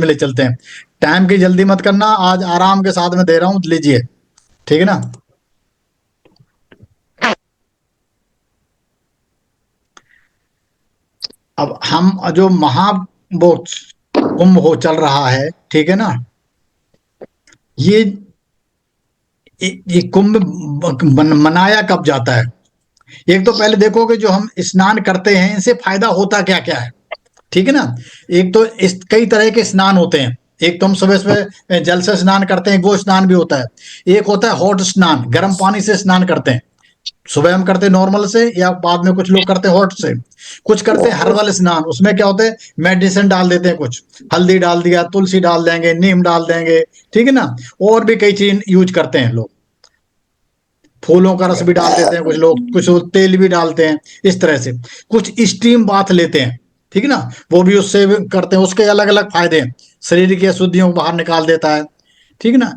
में ले चलते हैं। टाइम की जल्दी मत करना, आज आराम के साथ में दे रहा हूँ, लीजिए, ठीक है ना। अब हम जो वो कुंभ हो चल रहा है, ठीक है ना, ये ये कुंभ मनाया कब जाता है। एक तो पहले देखोगे जो हम स्नान करते हैं इनसे फायदा होता क्या क्या है, ठीक है ना। एक तो इस कई तरह के स्नान होते हैं। एक तो हम सुबह सुबह जल से स्नान करते हैं, वो स्नान भी होता है। एक होता है हॉट स्नान, गर्म पानी से स्नान करते हैं। सुबह हम करते हैं नॉर्मल से, या बाद में कुछ लोग करते हैं हॉट से। कुछ करते हैं हर्बल स्नान, उसमें क्या होता है, मेडिसिन डाल देते हैं, कुछ हल्दी डाल दिया, तुलसी डाल देंगे, नीम डाल देंगे, ठीक है ना। और भी कई चीज यूज करते हैं लोग, फूलों का रस भी डाल देते हैं कुछ लोग, कुछ लोग तेल भी डालते हैं। इस तरह से कुछ स्टीम बाथ लेते हैं, ठीक है ना, वो भी उससे भी करते हैं। उसके अलग अलग फायदे हैं, शरीर की अशुद्धियों को बाहर निकाल देता है, ठीक है ना।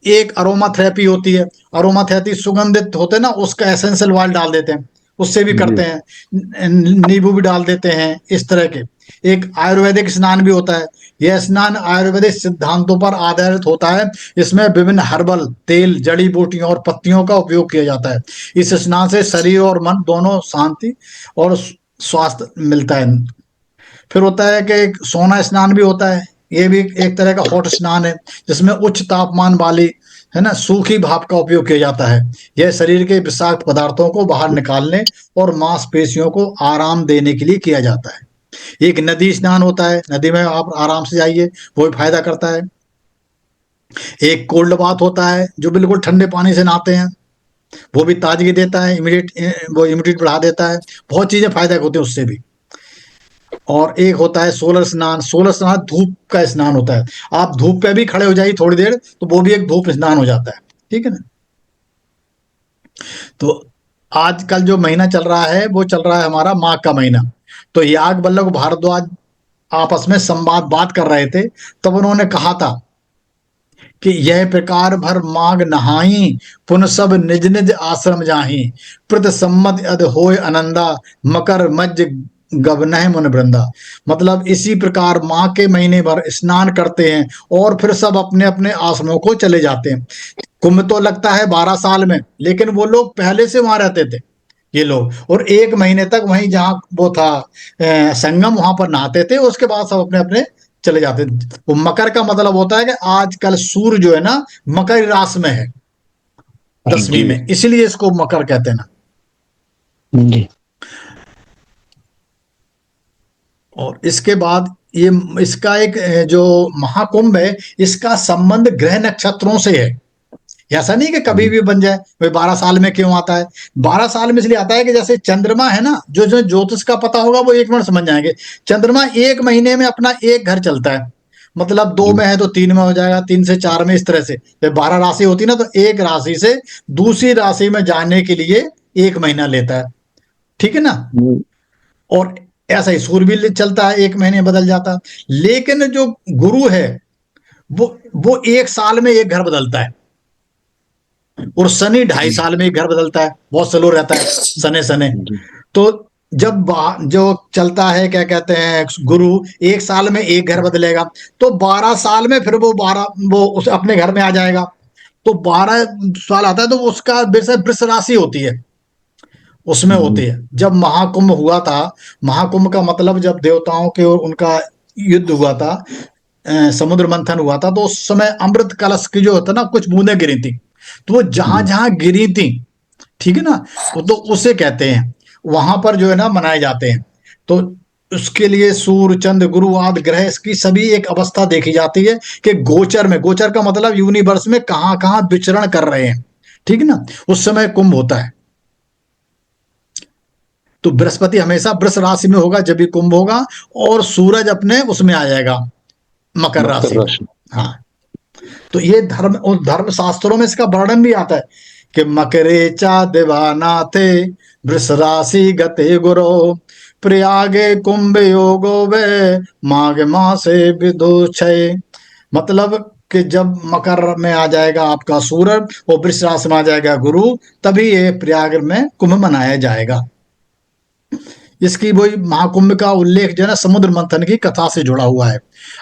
एक अरोमा थेरेपी होती है, अरोमा थेरेपी सुगंधित होते हैं ना, उसका एसेंशियल ऑयल डाल देते हैं, उससे भी जी। करते हैं। नींबू भी डाल देते हैं, इस तरह के। एक आयुर्वेदिक स्नान भी होता है। यह स्नान आयुर्वेदिक सिद्धांतों पर आधारित होता है। इसमें विभिन्न हर्बल तेल, जड़ी बूटियों और पत्तियों का उपयोग किया जाता है। इस स्नान से शरीर और मन दोनों शांति और स्वास्थ्य मिलता है। फिर होता है कि एक सोना स्नान भी होता है। ये भी एक तरह का हॉट स्नान है, जिसमें उच्च तापमान वाली, है ना, सूखी भाप का उपयोग किया जाता है। यह शरीर के विषाक्त पदार्थों को बाहर निकालने और मांसपेशियों को आराम देने के लिए किया जाता है। एक नदी स्नान होता है, नदी में आप आराम से जाइए, वो भी फायदा करता है। एक कोल्ड बाथ होता है, जो बिल्कुल ठंडे पानी से नहाते हैं, वो भी ताजगी देता है, इमीडिएट वो इम्यूनिटी बढ़ा देता है। बहुत चीजें फायदा होते हैं उससे भी। और एक होता है सोलर स्नान। सोलर स्नान धूप का स्नान होता है। आप धूप पे भी खड़े हो जाइए थोड़ी देर, तो वो भी एक धूप स्नान हो जाता है, ठीक है ना। तो आजकल जो महीना चल रहा है वो चल रहा है हमारा माघ का महीना। तो याग वल्लभ भारद्वाज आपस में संवाद बात कर रहे थे, तब उन्होंने कहा था कि यह प्रकार भर माघ नहाई, पुन सब निज निज आश्रम जाही, प्रत सम्मत अद होय आनंदा, मकर मज्ज गबनह मुन वृंदा। मतलब इसी प्रकार माह के महीने भर स्नान करते हैं और फिर सब अपने अपने आश्रमों को चले जाते हैं। कुंभ तो लगता है 12 साल में, लेकिन वो लोग पहले से वहां रहते थे, ये लोग, और 1 महीने तक वहीं जहां वो था संगम, वहां पर नहाते थे। उसके बाद सब अपने अपने चले जाते थे। वो मकर का मतलब होता है कि आजकल सूर्य जो है ना मकर राशि में है, दसवीं जी। में, इसलिए इसको मकर कहते हैं ना। जी। और इसके बाद ये इसका एक जो महाकुंभ है, इसका संबंध ग्रह नक्षत्रों से है। ऐसा नहीं कि कभी भी बन जाए। भाई 12 साल में क्यों आता है? 12 साल में इसलिए आता है कि जैसे चंद्रमा है ना, जो जो ज्योतिष का पता होगा वो एक मिनट समझ जाएंगे। चंद्रमा 1 महीने में अपना एक घर चलता है। मतलब 2 जी। में है तो 3 में हो जाएगा, 3 से 4 में, इस तरह से। जब 12 राशि होती है ना, तो एक राशि से दूसरी राशि में जाने के लिए 1 महीना लेता है, ठीक है ना। जी। और ऐसा ही सूर्य भी चलता है, 1 महीने बदल जाता है। लेकिन जो गुरु है, वो 1 साल में एक घर बदलता है। और शनि 2.5 साल में एक घर बदलता है, बहुत स्लो रहता है शनि शनि। जी। तो जब जो चलता है, क्या कहते हैं, गुरु 1 साल में एक घर बदलेगा, तो 12 साल में फिर वो 12 वो उस अपने घर में आ जाएगा। तो 12 साल आता है, तो उसका वृष राशि होती है, उसमें होती जी। है। जब महाकुंभ हुआ था, महाकुंभ का मतलब जब देवताओं के और उनका युद्ध हुआ था, समुद्र मंथन हुआ था, तो उस समय अमृत कलश की जो होता ना, कुछ बूंदें गिरी थी। तो वो जहां जी। जहां गिरी थी, ठीक है ना, वो तो उसे कहते हैं, वहां पर जो है ना मनाए जाते हैं। तो उसके लिए सूर्य, चंद्र, गुरु आदि ग्रह की सभी एक अवस्था देखी जाती है कि गोचर में, गोचर का मतलब यूनिवर्स में कहां कहां विचरण कर रहे हैं, ठीक है ना। उस समय कुंभ होता है। तो बृहस्पति हमेशा वृष राशि में होगा जब भी कुंभ होगा, और सूरज अपने उसमें आ जाएगा, मकर मकर राशि में। राशि। हाँ। तो ये धर्म और धर्म शास्त्रों में इसका वर्णन भी आता है कि मकरे चा दिवानाथे, वृष राशि गते गुरो, प्रयागे कुंभ योगो वे, माघ मासे विदुषय। मतलब कि जब मकर में आ जाएगा आपका सूरज और वृष राशि में आ जाएगा गुरु, तभी ये प्रयाग में कुंभ मनाया जाएगा। इसकी वही महाकुंभ का उल्लेख जो है ना समुद्र मंथन की कथा से जुड़ा हुआ है।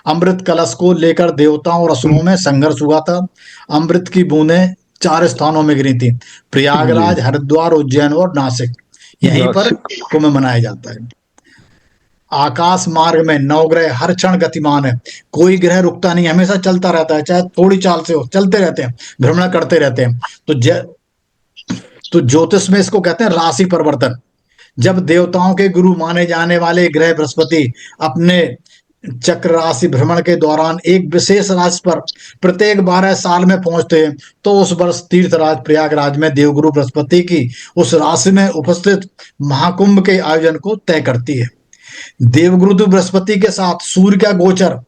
अमृत कलश को लेकर देवताओं और असुरों में संघर्ष हुआ था। अमृत की बूंदें 4 स्थानों में गिरी थी, जी। प्रयागराज, हरिद्वार, उज्जैन और नासिक। यहीं पर नासिक। कुंभ मनाया जाता है। आकाश मार्ग में नवग्रह हर क्षण गतिमान है, कोई ग्रह रुकता नहीं, हमेशा चलता रहता है, चाहे थोड़ी चाल से हो, चलते रहते हैं, भ्रमण करते रहते हैं। तो ज्योतिष में इसको कहते हैं राशि परिवर्तन। जब देवताओं के गुरु माने जाने वाले ग्रह बृहस्पति अपने चक्र राशि भ्रमण के दौरान एक विशेष राशि पर प्रत्येक 12 साल में पहुंचते हैं, तो उस वर्ष तीर्थराज प्रयागराज में देवगुरु बृहस्पति की उस राशि में उपस्थित महाकुंभ के आयोजन को तय करती है। देवगुरु बृहस्पति के साथ सूर्य का गोचर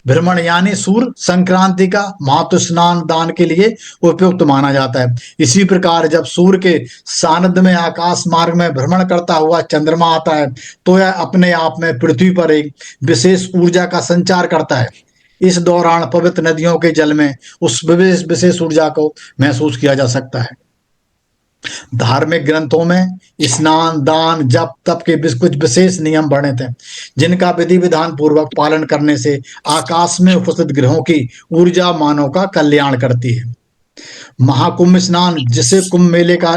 भ्रमण यानी सूर्य संक्रांति का महत्व स्नान दान के लिए उपयुक्त माना जाता है। इसी प्रकार जब सूर्य के सानिध्य में आकाश मार्ग में भ्रमण करता हुआ चंद्रमा आता है, तो यह अपने आप में पृथ्वी पर एक विशेष ऊर्जा का संचार करता है। इस दौरान पवित्र नदियों के जल में उस विशेष ऊर्जा को महसूस किया जा सकता है। धार्मिक ग्रंथों में स्नान दान जप तप के कुछ विशेष नियम वर्णित हैं, जिनका विधि विधान पूर्वक पालन करने से आकाश में उपस्थित ग्रहों की ऊर्जा मानव का कल्याण करती है। महाकुंभ स्नान, जिसे कुंभ मेले का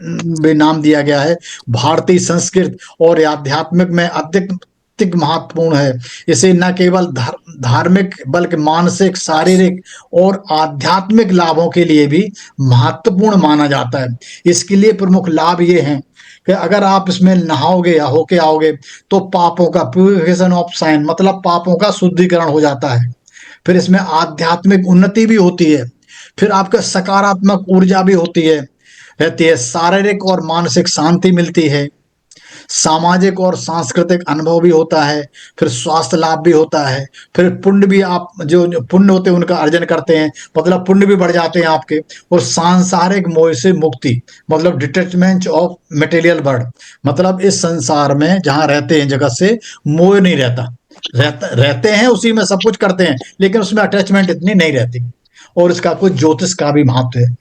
भी नाम दिया गया है, भारतीय संस्कृत और आध्यात्मिक में अत्यधिक महत्वपूर्ण है। इसे न केवल धार्मिक बल्कि मानसिक, शारीरिक और आध्यात्मिक लाभों के लिए भी महत्वपूर्ण माना जाता है। इसके लिए प्रमुख लाभ ये हैं कि अगर आप इसमें नहाओगे या होके आओगे, तो पापों का प्यूरिफिकेशन ऑफ साइन, मतलब पापों का शुद्धिकरण हो जाता है। फिर इसमें आध्यात्मिक उन्नति भी होती है, फिर आपका सकारात्मक ऊर्जा भी होती है रहती है, शारीरिक और मानसिक शांति मिलती है, सामाजिक और सांस्कृतिक अनुभव भी होता है, फिर स्वास्थ्य लाभ भी होता है, फिर पुण्य भी, आप जो पुण्य होते हैं उनका अर्जन करते हैं, मतलब पुण्य भी बढ़ जाते हैं आपके, और सांसारिक मोह से मुक्ति, मतलब डिटैचमेंट ऑफ मटेरियल वर्ल्ड, मतलब इस संसार में जहां रहते हैं जगत से मोह नहीं रहते हैं, उसी में सब कुछ करते हैं, लेकिन उसमें अटैचमेंट इतनी नहीं रहती। और इसका कुछ ज्योतिष का भी महत्व है,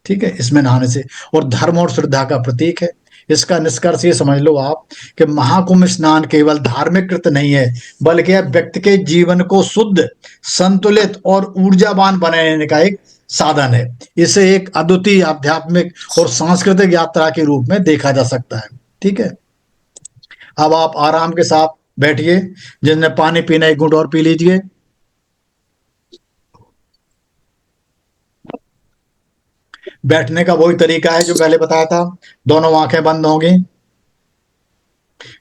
ठीक है, इसमें नहाने से, और धर्म और श्रद्धा का प्रतीक है। इसका निष्कर्ष ये समझ लो आप कि महाकुंभ स्नान केवल धार्मिक कृत्य नहीं है, बल्कि यह व्यक्ति के जीवन को शुद्ध, संतुलित और ऊर्जावान बनाने का एक साधन है। इसे एक अद्वितीय आध्यात्मिक और सांस्कृतिक यात्रा के रूप में देखा जा सकता है। ठीक है, अब आप आराम के साथ बैठिए, जिसने पानी पीना एक घूंट और पी लीजिए। बैठने का वही तरीका है जो पहले बताया था, दोनों आंखें बंद होंगी,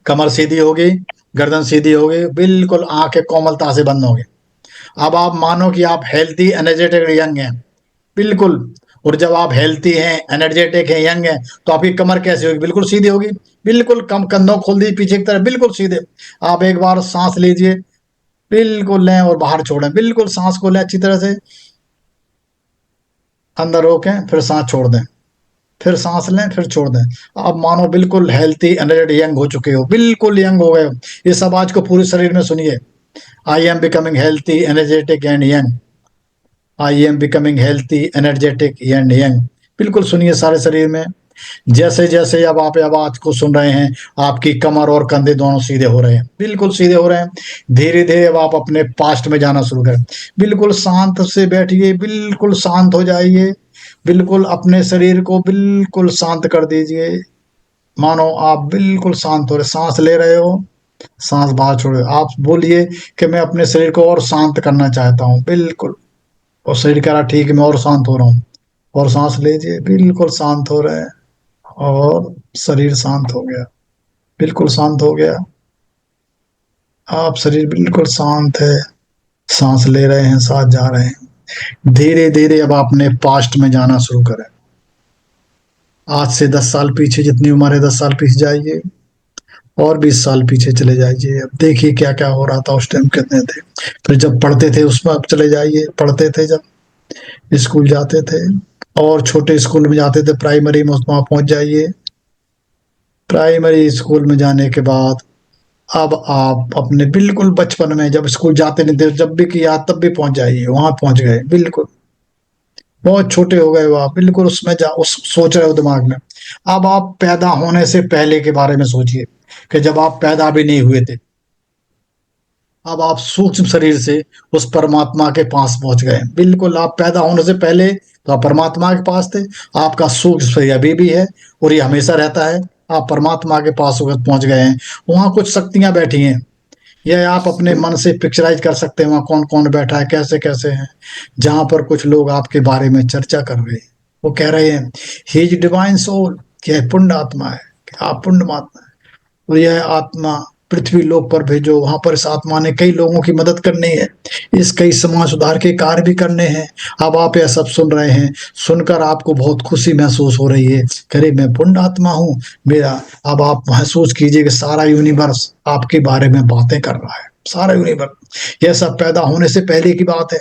कमर सीधी होगी, गर्दन सीधी होगी, बिल्कुल आंखें कोमलता से बंद होंगी। अब आप मानो कि आप हेल्थी, एनर्जेटिक, यंग हैं, बिल्कुल। और जब आप हेल्थी हैं, एनर्जेटिक हैं, यंग हैं, तो आपकी कमर कैसी होगी? बिल्कुल सीधी होगी, बिल्कुल। कम कंधों खोल दीजिए पीछे की तरफ, बिल्कुल सीधे। आप एक बार सांस लीजिए, बिल्कुल लें और बाहर छोड़ें, बिल्कुल सांस को लें अच्छी तरह से, अंदर रोकें, फिर सांस छोड़ दें, फिर सांस लें, फिर छोड़ दें। आप मानो बिल्कुल हेल्थी, एनर्जेटिक, यंग हो चुके हो, बिल्कुल यंग हो गए हो। इस आवाज को पूरे शरीर में सुनिए, I am becoming healthy, energetic and young. I am becoming healthy, energetic and young. बिल्कुल सुनिए सारे शरीर में। जैसे जैसे अब आप आवाज को सुन रहे हैं, आपकी कमर और कंधे दोनों सीधे हो रहे हैं, बिल्कुल सीधे हो रहे हैं। धीरे धीरे अब आप अपने पास्ट में जाना शुरू करें। बिल्कुल शांत से बैठिए, बिल्कुल शांत हो जाइए, बिल्कुल अपने शरीर को बिल्कुल शांत कर दीजिए। मानो आप बिल्कुल शांत हो रहे, सांस ले रहे हो, सांस बाहर छोड़े। आप बोलिए कि मैं अपने शरीर को और शांत करना चाहता हूँ, बिल्कुल। और शरीर कह रहा ठीक है, मैं और शांत हो रहा हूँ। और सांस लीजिए, बिल्कुल शांत हो रहे हैं, और शरीर शांत हो गया, बिल्कुल शांत हो गया। आप शरीर बिल्कुल शांत है, सांस ले रहे हैं, सांस जा रहे हैं। धीरे धीरे अब आपने पास्ट में जाना शुरू करें। आज से 10 साल पीछे, जितनी उम्र है 10 साल पीछे जाइए, और 20 साल पीछे चले जाइए। अब देखिए क्या क्या हो रहा था उस टाइम, कितने थे। फिर जब पढ़ते थे उसमें अब चले जाइए, पढ़ते थे जब स्कूल जाते थे, और छोटे स्कूल में जाते थे, प्राइमरी में, वहां पहुंच जाइए। प्राइमरी स्कूल में जाने के बाद अब आप अपने बिल्कुल बचपन में, जब स्कूल जाते नहीं थे, जब भी किया तब भी पहुंच जाइए, वहां पहुंच गए, बिल्कुल बहुत छोटे हो गए हो आप, बिल्कुल उसमें जा उस सोच रहे हो दिमाग में। अब आप पैदा होने से पहले के बारे में सोचिए, कि जब आप पैदा भी नहीं हुए थे, अब आप सूक्ष्म शरीर से उस परमात्मा के पास पहुंच गए। बिल्कुल, आप पैदा होने से पहले तो आप परमात्मा के पास थे, आपका सूक्ष्म शरीर अभी भी है और ये हमेशा रहता है। आप परमात्मा के पास वक्त पहुंच गए हैं। वहां कुछ शक्तियां बैठी हैं, यह आप अपने मन से पिक्चराइज कर सकते हैं वहां कौन कौन बैठा है, कैसे कैसे है। जहां पर कुछ लोग आपके बारे में चर्चा कर रहे हैं, वो कह रहे हैं ही इज डिवाइन सोल, कि यह पुण्य आत्मा है, कि आप पुण्य आत्मा है। और यह आत्मा पृथ्वी लोक पर भेजो, वहां पर इस आत्मा ने कई लोगों की मदद करनी है, इस कई समाज सुधार के कार्य भी करने हैं। अब आप यह सब सुन रहे हैं, सुनकर आपको बहुत खुशी महसूस हो रही है, अरे मैं पुण्य आत्मा हूँ मेरा। अब आप महसूस कीजिए कि सारा यूनिवर्स आपके बारे में बातें कर रहा है, सारा यूनिवर्स। यह सब पैदा होने से पहले की बात है,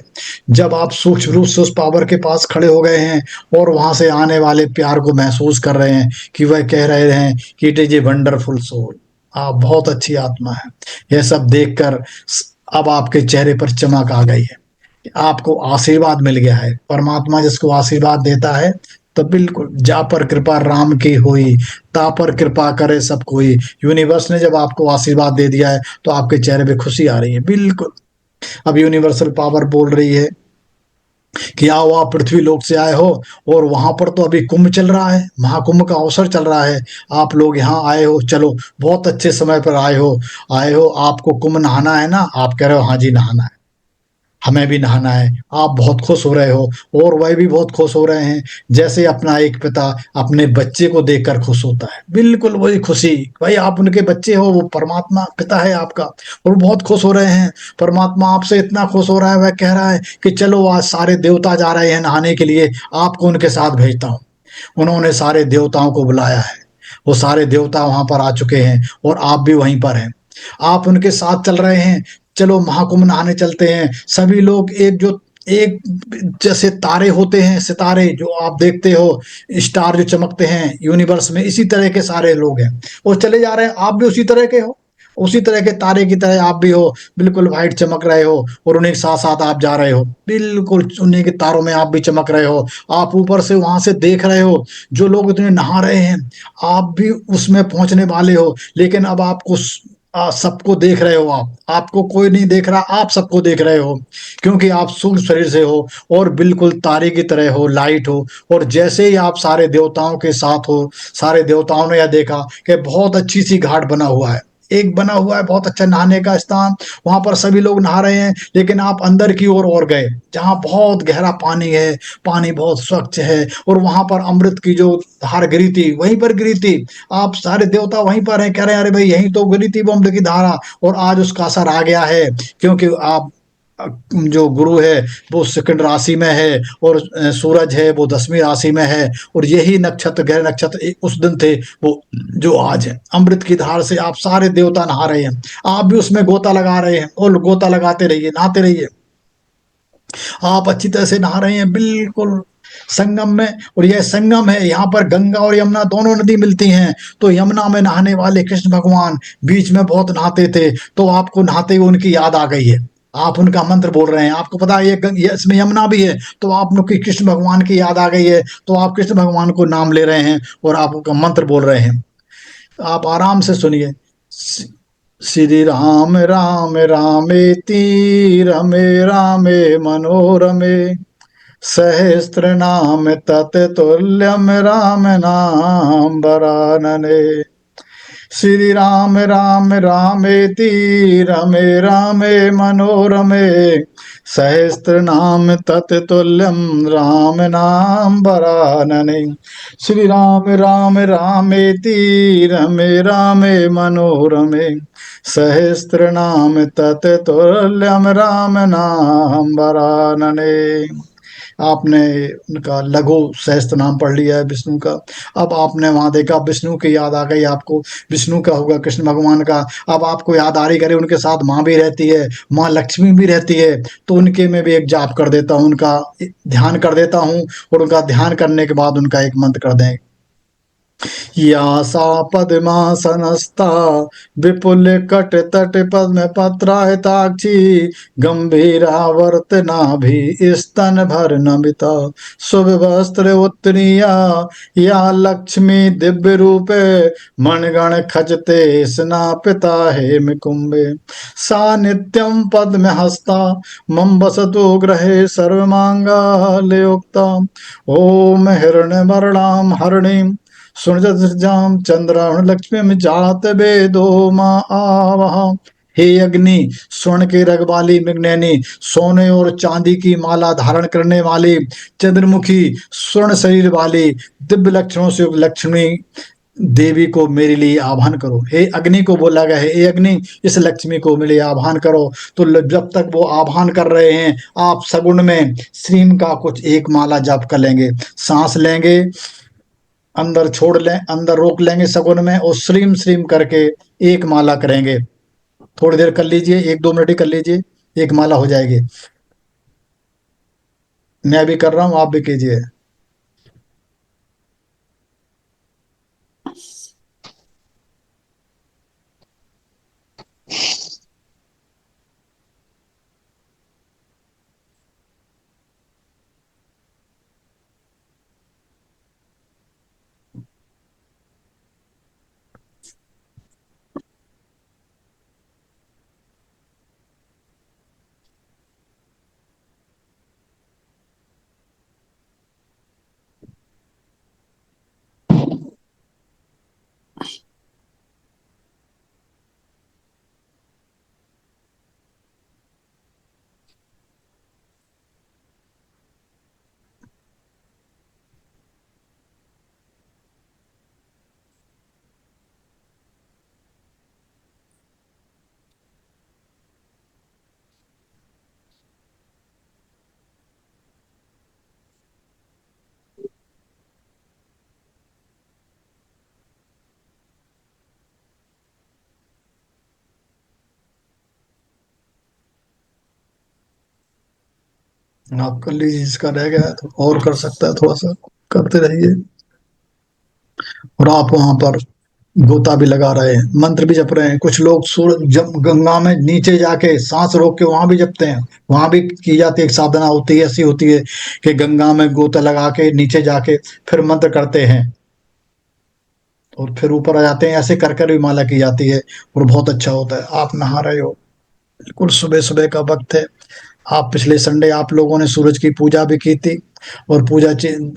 जब आप सूक्ष्म रूप से उस पावर के पास खड़े हो गए हैं और वहां से आने वाले प्यार को महसूस कर रहे हैं, कि वह कह रहे हैं कि it is a wonderful soul, आप बहुत अच्छी आत्मा है। यह सब देखकर अब आपके चेहरे पर चमक आ गई है, आपको आशीर्वाद मिल गया है। परमात्मा जिसको आशीर्वाद देता है, तो बिल्कुल जा पर कृपा राम की हुई, ता पर कृपा करे सब कोई। यूनिवर्स ने जब आपको आशीर्वाद दे दिया है, तो आपके चेहरे पे खुशी आ रही है। बिल्कुल, अब यूनिवर्सल पावर बोल रही है कि आओ, आप पृथ्वी लोक से आए हो और वहां पर तो अभी कुंभ चल रहा है, महाकुंभ का अवसर चल रहा है। आप लोग यहाँ आए हो, चलो बहुत अच्छे समय पर आए हो। आपको कुंभ नहाना है ना? आप कह रहे हो हाँ जी नहाना है, हमें भी नहाना है। आप बहुत खुश हो रहे हो और वह भी बहुत खुश हो रहे हैं, जैसे अपना एक पिता अपने बच्चे को देखकर खुश होता है। बिल्कुल वही खुशी, भाई आप उनके बच्चे हो, वो परमात्मा पिता है आपका, और बहुत खुश हो रहे हैं। परमात्मा आपसे इतना खुश हो रहा है, वह कह रहा है कि चलो आज सारे देवता जा रहे हैं नहाने के लिए, आपको उनके साथ भेजता हूँ। उन्होंने सारे देवताओं को बुलाया है, वो सारे देवता वहां पर आ चुके हैं और आप भी वहीं पर हैं। आप उनके साथ चल रहे हैं, चलो महाकुंभ नहाने चलते हैं। सभी लोग एक जो एक जैसे तारे होते हैं, सितारे जो आप देखते हो, स्टार जो चमकते हैं यूनिवर्स में, इसी तरह के सारे लोग हैं और चले जा रहे हैं। आप भी उसी तरह के हो, उसी तरह के तारे की तरह आप भी हो, बिल्कुल वाइट चमक रहे हो और उन्हीं के साथ साथ आप जा रहे हो। बिल्कुल उन्हीं के तारों में आप भी चमक रहे हो। आप ऊपर से वहां से देख रहे हो जो लोग इतने नहा रहे हैं, आप भी उसमें पहुंचने वाले हो। लेकिन अब आपको सबको देख रहे हो, आपको कोई नहीं देख रहा, आप सबको देख रहे हो, क्योंकि आप सूक्ष्म शरीर से हो और बिल्कुल तारे की तरह हो, लाइट हो। और जैसे ही आप सारे देवताओं के साथ हो, सारे देवताओं ने यह देखा कि बहुत अच्छी सी घाट बना हुआ है, एक बना हुआ है बहुत अच्छा नहाने का स्थान, वहां पर सभी लोग नहा रहे हैं। लेकिन आप अंदर की ओर और गए, जहां बहुत गहरा पानी है, पानी बहुत स्वच्छ है और वहां पर अमृत की जो धार गिरी थी, वहीं पर गिरी थी। आप सारे देवता वहीं पर हैं, कह रहे हैं अरे भाई यहीं तो गिरी थी वो अमृत की धारा, और आज उसका असर आ गया है, क्योंकि आप जो गुरु है वो सेकंड राशि में है और सूरज है वो 10वीं राशि में है। और यही नक्षत्र, ग्रह नक्षत्र उस दिन थे वो जो आज है। अमृत की धार से आप सारे देवता नहा रहे हैं, आप भी उसमें गोता लगा रहे हैं और गोता लगाते रहिए, नहाते रहिए। आप अच्छी तरह से नहा रहे हैं बिल्कुल संगम में, और यह संगम है, यहाँ पर गंगा और यमुना दोनों नदी मिलती हैं। तो यमुना में नहाने वाले कृष्ण भगवान बीच में बहुत नहाते थे, तो आपको नहाते हुए उनकी याद आ गई है। आप उनका मंत्र बोल रहे हैं, आपको पता है ये इसमें यमुना भी है, तो आप लोग की कृष्ण भगवान की याद आ गई है, तो आप कृष्ण भगवान को नाम ले रहे हैं और आप उनका मंत्र बोल रहे हैं। आप आराम से सुनिए। श्री राम राम रामेति रमे रामे मनोरमे, सहस्त्र नाम तत्तुल्यम राम नाम वरानने। श्री राम राम रामेति रमे रामे मनोरमे, सहस्त्र नाम तत्तुल्यम राम नाम वरानने। श्री राम राम रामेति रमे रामे मनोरमे, सहस्त्र नाम तत्तुल्यम राम नाम वरानने। आपने उनका लघु सहस्त्र नाम पढ़ लिया है विष्णु का। अब आपने वहां देखा विष्णु की याद आ गई आपको, विष्णु का होगा कृष्ण भगवान का। अब आपको याद आ रही करे, उनके साथ माँ भी रहती है, माँ लक्ष्मी भी रहती है, तो उनके में भी एक जाप कर देता हूँ, उनका ध्यान कर देता हूँ और उनका ध्यान करने के बाद उनका एक मंत्र कर दें। या सा पद्मासनस्था विपुलकटतट पद्मपत्रायताक्षी गम्भीरावर्तनाभि स्तनभरनमिता शुभवस्त्र उत्तरीया या लक्ष्मी दिव्यरूपे मणिगण खचते स्नापिता हेमकुम्भे सा नित्यं पद्महस्ता मम वसतु गृहे सर्वमाङ्गल्ययुक्ता ॐ हिरण्यवर्णां हरिणीं सुरजाम चंद्राण लक्ष्मी जात वेदो माँ आवह। हे अग्नि, स्वर्ण के रग वाली मृगनयनी, सोने और चांदी की माला धारण करने वाली, चंद्रमुखी स्वर्ण शरीर वाली, दिव्य लक्षणों से युक्त लक्ष्मी देवी को मेरे लिए आह्वान करो। हे अग्नि को बोला गया है, हे अग्नि इस लक्ष्मी को मेरे लिए आह्वान करो। तो जब तक वो आह्वान कर रहे हैं, आप सगुण में श्रीम का कुछ एक माला जाप कर लेंगे, सांस लेंगे, अंदर छोड़ लें, अंदर रोक लेंगे सगुन में और श्रीम श्रीम करके एक माला करेंगे। थोड़ी देर कर लीजिए, 1-2 मिनट ही कर लीजिए, एक माला हो जाएगी। मैं भी कर रहा हूं, आप भी कीजिए। आप कर लीजिए, जिसका रह गया है तो और कर सकता है, थोड़ा सा करते रहिए। और आप वहां पर गोता भी लगा रहे हैं, मंत्र भी जप रहे हैं। कुछ लोग सूरज जब गंगा में नीचे जाके सांस रोक के वहां भी जपते हैं, वहां भी की जाती है। एक साधना होती है, ऐसी होती है कि गंगा में गोता लगा के नीचे जाके फिर मंत्र करते हैं और फिर ऊपर आ जाते हैं। ऐसे कर कर भी माला की जाती है और बहुत अच्छा होता है। आप नहा रहे हो, बिल्कुल सुबह सुबह का वक्त है। आप पिछले संडे आप लोगों ने सूरज की पूजा भी की थी और पूजा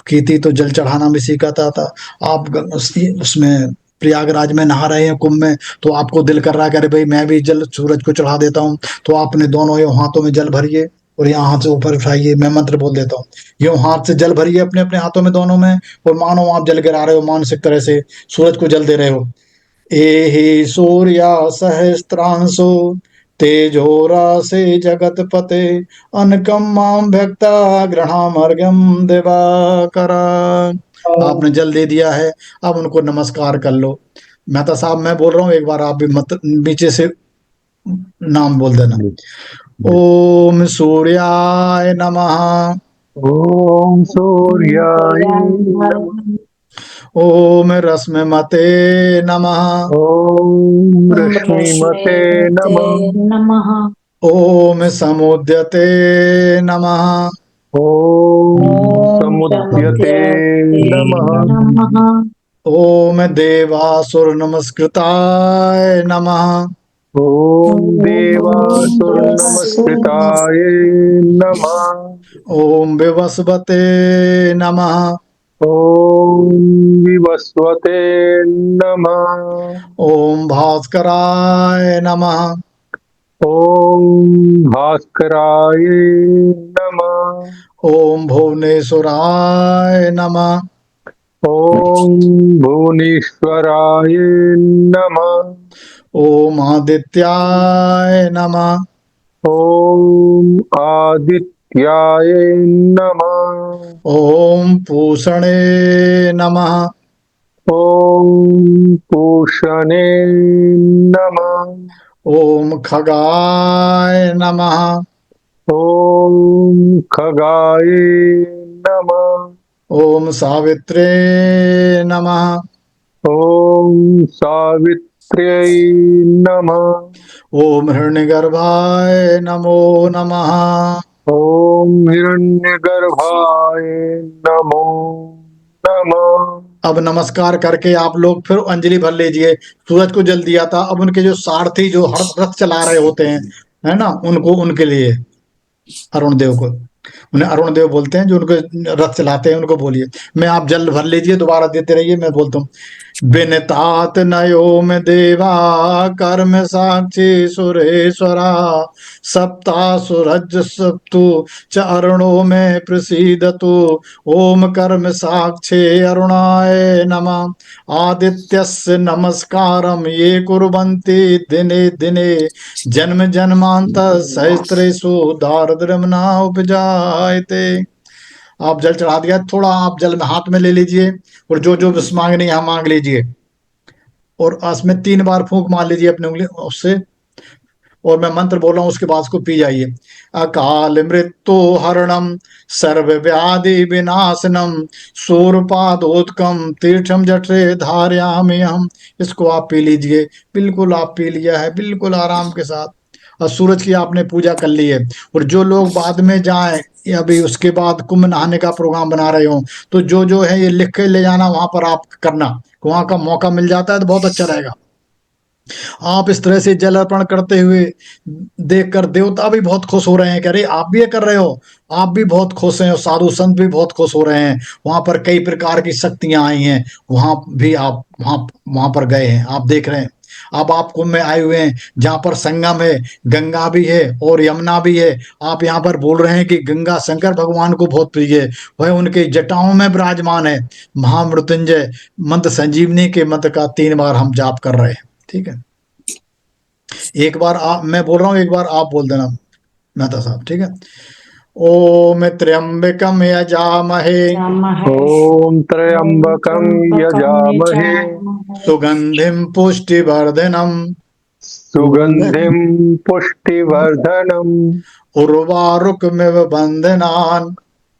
की थी तो जल चढ़ाना भी सीखा था। आप उसमें प्रयागराज में नहा रहे हैं कुंभ में, तो आपको दिल कर रहा है कि अरे भाई मैं भी जल सूरज को चढ़ा देता हूँ। तो आप अपने दोनों ये हाथों में जल भरिए और यहाँ हाथ से ऊपर उठाइए। मैं मंत्र बोल देता हूँ, यूं हाथ से जल भरिए अपने अपने हाथों में दोनों में और मानो आप जल गिरा रहे हो, मानसिक तरह से सूरज को जल दे रहे हो। एहि सूर्या सहस्त्रांशो तेजोरासे जगतपते अनकम माम भक्ता गृहामर्घ्यम दिवाकरा। आपने जल दे दिया है, अब उनको नमस्कार कर लो। मेहता साहब मैं बोल रहा हूँ, एक बार आप भी मत नीचे से नाम बोल देना। जी। ओम सूर्याय नमः। ओम सूर्याय नमः। ओम रश्मिमते नमः। ओम ॐ रश्मिमते रश्मिमते नमः। नमः। ओम समुद्यते नमः। ओम ॐ समुद्यते समुद्यते नमः। नमः। ओम देवासुर नमस्कृताय नमः। ओम ॐ देवासुर देवासुरनमः। नमस्कृताय नमः। ओम विवस्वते नमः। ओम विवस्वते नमः। ओम भास्कराय नमः। ओम भास्कराय नमः। ओम भुवनेश्वराय नमः। ओम भुवनेश्वराय नमः। ओम आदित्याय नमः। ओम आदित्याय नमः। ओम पूषणे नमः। ओम पूषणे नमः। ओम खगाय नमः। ओम खगाय नमः। ओम सावित्रे नमः। ॐ सावित्र्यै नमः। ओम हिरण्यगर्भाय नमो नमः। ॐ हिरण्यगर्भाय नमो नमः। अब नमस्कार करके आप लोग फिर अंजलि भर लीजिए। सूरज को जल दिया था, अब उनके जो सारथी जो हर रथ चला रहे होते हैं, है ना, उनको, उनके लिए अरुण देव को, उन्हें अरुण देव बोलते हैं, जो उनको रथ चलाते हैं, उनको बोलिए। मैं, आप जल भर लीजिए, दोबारा देते रहिए, मैं बोलता हूँ। बिनतात नयोम देवा कर्म साक्षी सुरेश्वरा सप्तासुरज सप्तु च अरुणो में प्रसीदतु। ओम कर्म साक्षे अरुणाय नमः। आदित्यस्य नमस्कारम ये कुर्वन्ति दिने दिने जन्म जन्मांतर सहस्त्रेषु दारिद्र्यं न उपजायते। आप जल चढ़ा दिया, थोड़ा आप जल में हाथ में ले लीजिए, और जो जो विष मांगनी है मांग लीजिए, और उसमें 3 बार फूंक मार लीजिए अपने उंगली उससे, और मैं मंत्र बोल रहा हूँ, उसके बाद उसको पी जाइए। अकाल मृत्यु हरणम सर्व व्याधि विनाशनम सूर्यपादोदकम तीर्थम जठरे धारयामि हम। इसको आप पी लीजिए। बिल्कुल आप पी लिया है, बिल्कुल आराम के साथ, और सूरज की आपने पूजा कर ली है। और जो लोग बाद में जाएं, या अभी उसके बाद कुंभ नहाने का प्रोग्राम बना रहे हो, तो जो जो है ये लिख के ले जाना, वहां पर आप करना, वहां का मौका मिल जाता है तो बहुत अच्छा रहेगा। आप इस तरह से जल अर्पण करते हुए देखकर देवता भी बहुत खुश हो रहे हैं, कह रहे आप भी ये कर रहे हो, आप भी बहुत खुश हैं, और साधु संत भी बहुत खुश हो रहे हैं। वहां पर कई प्रकार की शक्तियां आई हैं, वहां भी आप वहां वहां पर गए हैं, आप देख रहे हैं। अब आप कुंभ में आए हुए हैं, जहां पर संगम है, गंगा भी है और यमुना भी है। आप यहाँ पर बोल रहे हैं कि गंगा शंकर भगवान को बहुत प्रिय है, वह उनके जटाओं में विराजमान है। महामृत्युंजय मंत्र संजीवनी के मंत्र का 3 बार हम जाप कर रहे हैं, ठीक है। एक बार आप, मैं बोल रहा हूँ, एक बार आप बोल देना मेहता साहब, ठीक है। ओम त्र्यंबकम यजामहे ॐ त्र्यम्बकं यजामहे सुगंधिम पुष्टिवर्धनम सुगन्धिं पुष्टिवर्धनम् उर्वारुकमिव बंधनान्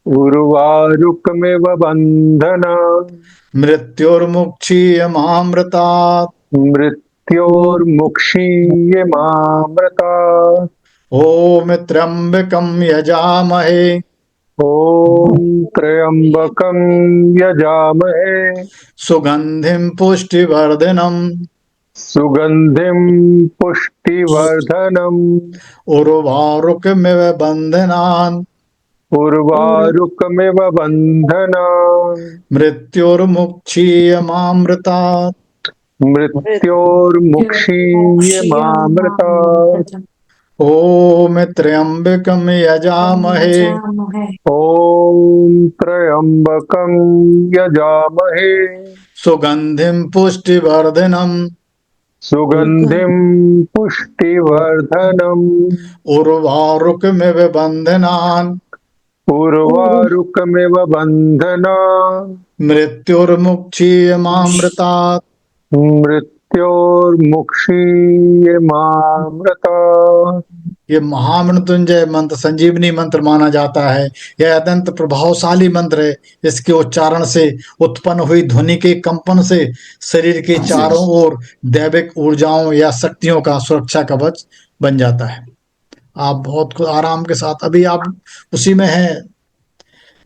उर्वारुकमिव बन्धनान् मृत्युर्मुक्षीयमामृतात्। मृत्योर्मुक्षीयमामृतात्। ओम त्र्यंबकम यजामहे ॐ त्र्यम्बकं यजामहे सुगंधिम पुष्टिवर्धनम सुगन्धिं पुष्टिवर्धनम् उर्वारुकमिव बंधनान् उर्वारुकमिव बन्धनान् मृत्युर्मुक्षीयमामृतात्। मृत्योर्मुक्षीयमामृतात्। ओम त्र्यंबकम यजामहे ॐ त्र्यम्बकं यजामहे सुगंधिम पुष्टिवर्धनम सुगन्धिं पुष्टिवर्धनम् उर्वारुकमिव बंधनान् उर्वारुकमिव बन्धनान् मृत्युर्मुक्षीयमामृतात्। मृत्योर्मुक्षीयमामृतात्। ये महामृत्युंजय मंत्र संजीवनी मंत्र माना जाता है। यह अत्यंत प्रभावशाली मंत्र है। इसके उच्चारण से उत्पन्न हुई ध्वनि के कंपन से शरीर के चारों ओर दैविक ऊर्जाओं या शक्तियों का सुरक्षा कवच बन जाता है। आप बहुत आराम के साथ, अभी आप उसी में हैं,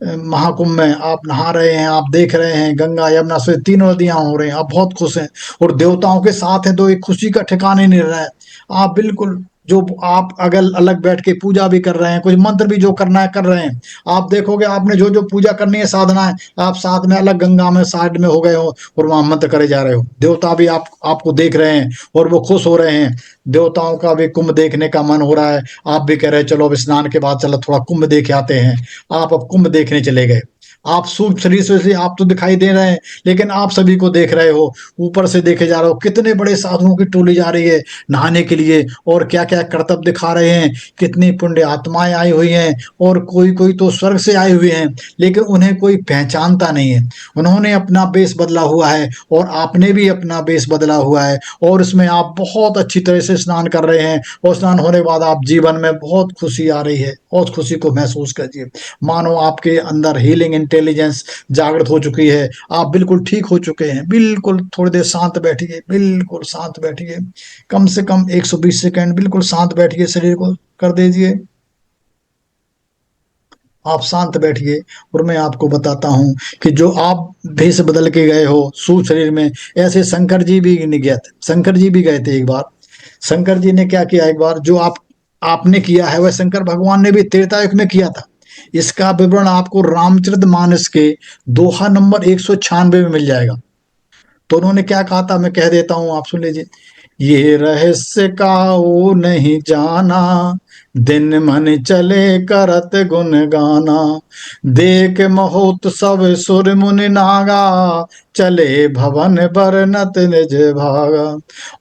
महाकुंभ में आप नहा रहे हैं, आप देख रहे हैं गंगा यमुना से 3 नदियां हो रही हैं, आप बहुत खुश हैं, और देवताओं के साथ हैं, तो एक खुशी का ठिकाना ही नहीं रहा है। आप बिल्कुल, जो आप अगल अलग बैठ के पूजा भी कर रहे हैं, कुछ मंत्र भी जो करना है कर रहे हैं। आप देखोगे, आपने जो जो पूजा करनी है, साधना है, आप साथ में अलग गंगा में साइड में हो गए हो, और वहां मंत्र करे जा रहे हो। देवता भी आपको देख रहे हैं, और वो खुश हो रहे हैं। देवताओं का भी कुंभ देखने का मन हो रहा है। आप भी कह रहे हैं चलो अब स्नान के बाद चलो थोड़ा कुंभ देख आते हैं। आप अब कुंभ देखने चले गए। आप सूक्ष्म शरीर से आप तो दिखाई दे रहे हैं, लेकिन आप सभी को देख रहे हो, ऊपर से देखे जा रहे हो, कितने बड़े साधुओं की टोली जा रही है नहाने के लिए, और क्या क्या करतब दिखा रहे हैं। कितनी पुण्य आत्माएं आई हुई हैं, और कोई कोई तो स्वर्ग से आए हुए हैं, लेकिन उन्हें कोई पहचानता नहीं है। उन्होंने अपना बेस बदला हुआ है, और आपने भी अपना बेस बदला हुआ है, और इसमें आप बहुत अच्छी तरह से स्नान कर रहे हैं, और स्नान होने के बाद आप जीवन में बहुत खुशी आ रही है, बहुत खुशी को महसूस कीजिए। मानो आपके अंदर हीलिंग इंटेंस इंटेलिजेंस जागृत हो चुकी है, आप बिल्कुल ठीक हो चुके हैं, बिल्कुल थोड़ी देर शांत बैठिए, बिल्कुल शांत बैठिए, कम से कम 120 सेकंड बिल्कुल शांत बैठिए, शरीर को कर दीजिए, आप शांत बैठिए। और मैं आपको बताता हूँ कि जो आप भेष बदल के गए हो सूक्ष्म शरीर में, ऐसे शंकर जी भी नहीं गए थे, शंकर जी भी गए थे एक बार। शंकर जी ने क्या किया, एक बार जो आपने किया है वह शंकर भगवान ने भी त्रेता युग में किया था। इसका विवरण आपको रामचरितमानस के दोहा नंबर 196 में मिल जाएगा। तो उन्होंने क्या कहा था, मैं कह देता हूं, आप सुन लीजिए। ये रहस्य काऊ नहीं जाना, दिन मन चले करत गुण गाना, देख महोत्सव सुर मुनि नागा, चले भवन बरनत निज भागा,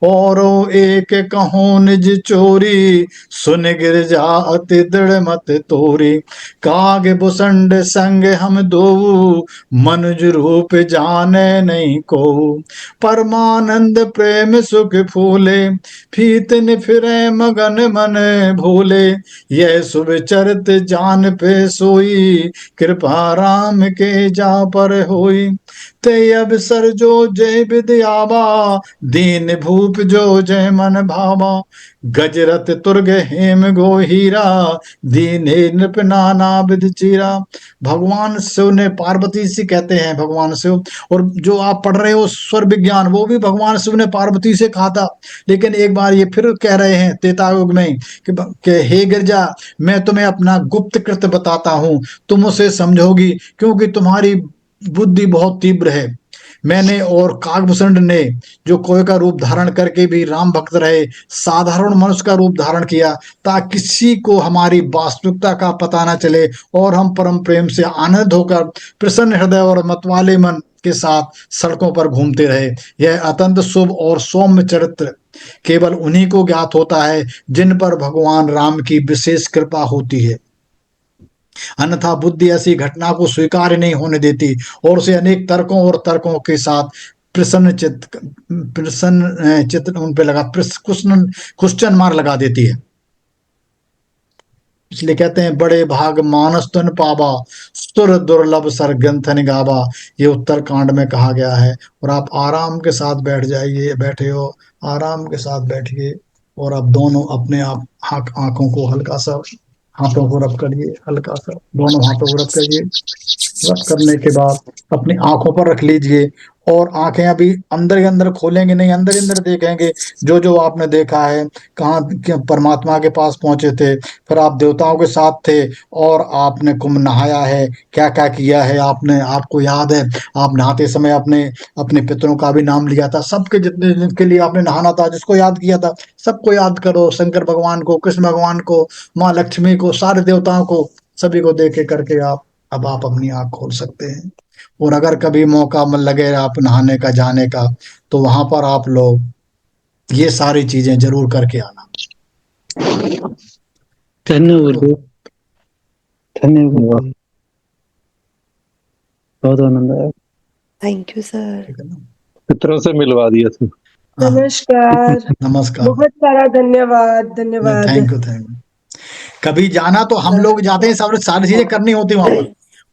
औरो एक कहो निज चोरी, सुन गिरजा अति दृढ़ मत तोरी, काग भुसंड संग हम दो, मनुज रूप जाने नहीं को, परमानंद प्रेम सुख फूले, फीतन फिरे मगन मन भूले, यह शुभ चरित जान पे सोई, कृपा राम के जा पर होई, ते अवसर जो जय विद्यावा, दीन भूप जो जय मन भावा, गजरथ तुर्ग हेम गो हीरा, दीने नृप नाना विध चीरा। भगवान शिव ने पार्वती से कहते हैं, भगवान शिव, और जो आप पढ़ रहे हो स्वर विज्ञान, वो भी भगवान शिव ने पार्वती से कहा था। लेकिन एक बार ये फिर कह रहे हैं त्रेता युग में कि हे गिरजा, मैं तुम्हें अपना गुप्त कृत बताता हूं, तुम उसे समझोगी, क्योंकि तुम्हारी बुद्धि बहुत तीव्र है। मैंने और कागभूषण ने जो कोय का रूप धारण करके भी राम भक्त रहे, साधारण मनुष्य का रूप धारण किया, ताकि किसी को हमारी वास्तविकता का पता न चले और हम परम प्रेम से आनंद होकर प्रसन्न हृदय और मतवाले मन के साथ सड़कों पर घूमते रहे। यह अत्यंत शुभ और सौम्य चरित्र केवल उन्हीं को ज्ञात होता है जिन पर भगवान राम की विशेष कृपा होती है, अन्यथा बुद्धि ऐसी घटना को स्वीकार नहीं होने देती और उसे अनेक तर्कों और तर्कों के साथ प्रसन्न चित्त उन पे लगा क्वेश्चन मार्क लगा देती है। इसलिए कहते हैं बड़े भाग मानस तन पावा, सुर दुर्लभ सर ग्रंथन गावा, ये उत्तर कांड में कहा गया है। और आप आराम के साथ बैठ जाइए, बैठे हो आराम के साथ बैठिए, और आप दोनों अपने आप आंखों को हल्का सा, हाथों को रब करिए, हल्का सा दोनों हाथों को रब करिए। रब करने के बाद अपनी आंखों पर रख लीजिए, और आंखें अभी अंदर ही अंदर खोलेंगे नहीं, अंदर ही अंदर देखेंगे जो जो आपने देखा है, कहाँ परमात्मा के पास पहुंचे थे, फिर आप देवताओं के साथ थे, और आपने कुंभ नहाया है, क्या क्या किया है आपने, आपको याद है आप नहाते समय अपने अपने पितरों का भी नाम लिया था, सबके जितने जिनके लिए आपने नहाना था, जिसको याद किया था, सबको याद करो, शंकर भगवान को, कृष्ण भगवान को, माँ लक्ष्मी को, सारे देवताओं को, सभी को देखे करके अब आप अपनी आंख खोल सकते हैं। और अगर कभी मौका मन लगे आप नहाने का, जाने का, तो वहां पर आप लोग ये सारी चीजें जरूर करके आना। धन्यवाद, धन्यवाद, बहुत आनंद आया। Thank you sir. ठीक है ना? पितरों से मिलवा दिया था। हाँ, नमस्कार। नमस्कार, बहुत सारा धन्यवाद, धन्यवाद। Thank you, thank you. कभी जाना तो हम लोग जाते हैं, सब सारी चीजें करनी होती है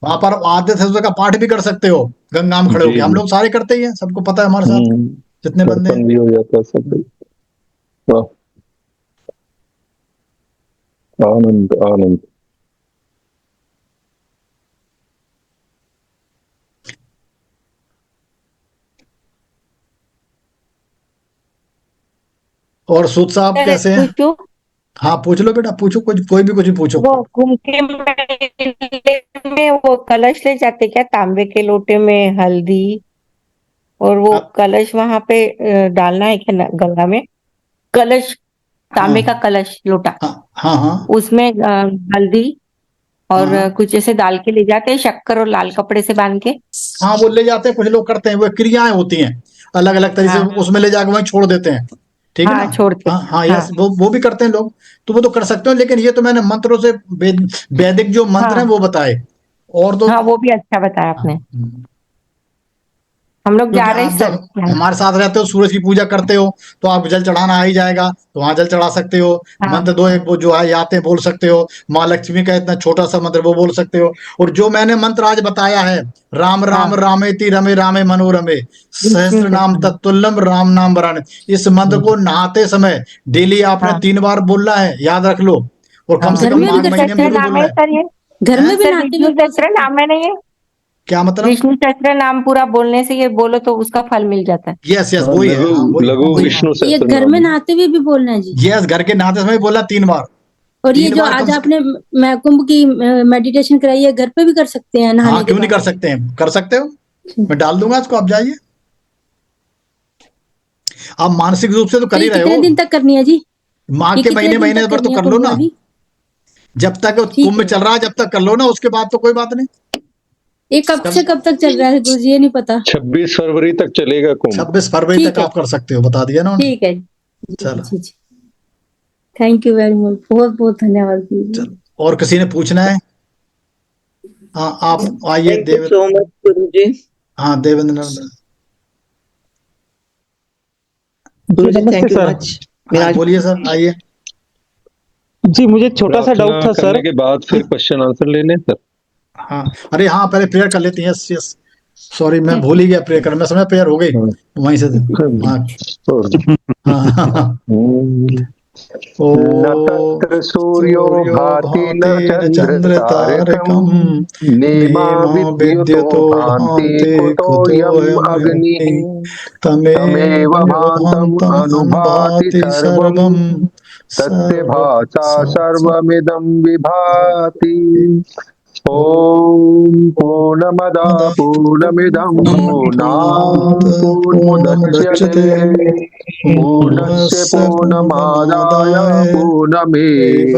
वहां पर आद्य शब्द का पाठ भी कर सकते हो, गंगा में खड़े होके, हम लोग सारे करते ही हैं, सबको पता है हमारे साथ जितने बंदे हैं। दर्शन भी हो जाता है सब। वाह, आनंद आनंद। और सूद साहब कैसे हैं? पूछो, हाँ पूछ लो बेटा, पूछो, कुछ कोई भी पूछो। वो कुंभ के मेले में वो कलश ले जाते क्या, तांबे के लोटे में हल्दी, और वो अब- कलश वहां पे डालना है क्या गंगा में? कलश, तांबे का कलश लोटा, हाँ हाँ हाँ उसमें हल्दी और हाँ कुछ ऐसे डाल के ले जाते हैं, शक्कर और लाल कपड़े से बांध के। हाँ, वो ले जाते हैं, कुछ लोग करते हैं, वो क्रियाएं होती हैं अलग अलग तरीके से, हाँ उसमें ले जाकर वहीं छोड़ देते हैं। ठीक है हाँ, ना? छोड़ते। हाँ हाँ, हाँ यस, वो भी करते हैं लोग, तो वो तो कर सकते हो, लेकिन ये तो मैंने मंत्रों से वैदिक जो मंत्र हाँ हैं वो बताए, और तो हाँ, वो भी अच्छा बताया हाँ, आपने। हम लोग जा क्योंकि रहे आप हैं जब सर। हमारे साथ रहते हो, सूरज की पूजा करते हो, तो आप जल चढ़ाना आ ही जाएगा, तो वहां जल चढ़ा सकते हो। हाँ मंत्र दो एक वो जो है याते बोल सकते हो, माँ लक्ष्मी का इतना छोटा सा मंत्र वो बोल सकते हो। और जो मैंने मंत्र आज बताया है, राम राम हाँ रामेति रमे रामे मनोरमे सहस्त्र नाम तत्तुल्यम राम नाम वराणे, इस मंत्र को नहाते समय डेली आपने हाँ 3 बार बोलना है, याद रख लो। और कम हाँ। से घर कम में भी माघ कर महीने में सकते जरूर हैं नाम बोलना है है। सर ये? घर हैं? में भी सर नहाते विष्णु हुए बोल सहस्त्र सकते हैं। नाम है ना ये? क्या मतलब? विष्णु सहस्त्र नाम पूरा बोलने से ये बोलो तो उसका फल मिल जाता है। यस यस हाँ, वही है, हाँ लघु वही लघु वही। विष्णु ये सहस्त्र घर में नाम। नहाते हुए भी बोलना है जी। यस, घर के नहाते समय बोला 3 बार। और ये 3 जो बार आज कम से आपने कुंभ की मेडिटेशन कराई है, घर पे भी कर सकते हैं नहाने हाँ, के क्यों नहीं बाद। कर सकते हैं, कर सकते हो। मैं डाल दूंगा इसको, आप जाइए। आप मानसिक रूप से तो तो कर ये ही रहे कितने हो। दिन तक करनी है जी? माघ ये के कितने महीने दिन महीने तक भर तो करनी है कर लो कुंभ ना। वाली? जब तक ठीक कुंभ है। चल रहा है, जब तक कर लो ना, उसके बाद तो कोई बात नहीं। ये कब से कब तक चल रहा है गुरुजी, ये नहीं पता। 26 फरवरी तक चलेगा कुंभ। 26 फरवरी ठीक तक है। आप कर सकते हो, बता दिया ना उन्होंने। ठीक है जी चलो जी जी। थैंक यू वेरी मच, बहुत बहुत धन्यवाद गुरुजी। चलो, और किसी ने पूछना है? हाँ, आप आइए thank you Dev. So much गुरुजी। हाँ, देवेंद्र नंदन। गुरुजी नमस्ते थैंक यू सर। मच। हाँ बोलिए सर, आइए। जी मुझे छोटा सा प्रार्थना डाउट था करने सर। के बाद फिर क्वेश्चन आंसर ले लें सर। हाँ, अरे हाँ, पहले प्रेयर कर लेते हैं। यस यस, सॉरी मैं भूल ही गया प्रेयर कर, मैं समय प्रेयर हो गई हाँ। वहीं से। हाँ छोड़ दो। हाँ हाँ हाँ। न ओ तत्र सूर्यो भाति न न चंद्र चंद्र तारकम् तारकम नेमा नेमा विद्युतो विद्युतो भान्ति भान्ति कुतोऽयम् कुतोऽयम् अग्निः अग्निः तमेव तमेव भान्तम् भान्तम् अनुभाति अनुभाति सर्वम् सर्वम् तस्य भासा सर्वं सर्वमिदं विभाति। ॐ पूर्णमदः पूर्णमिदं पूर्णात् पूर्णमुदच्यते पूर्णस्य पूर्णमादाय पूर्णमेवावशिष्यते।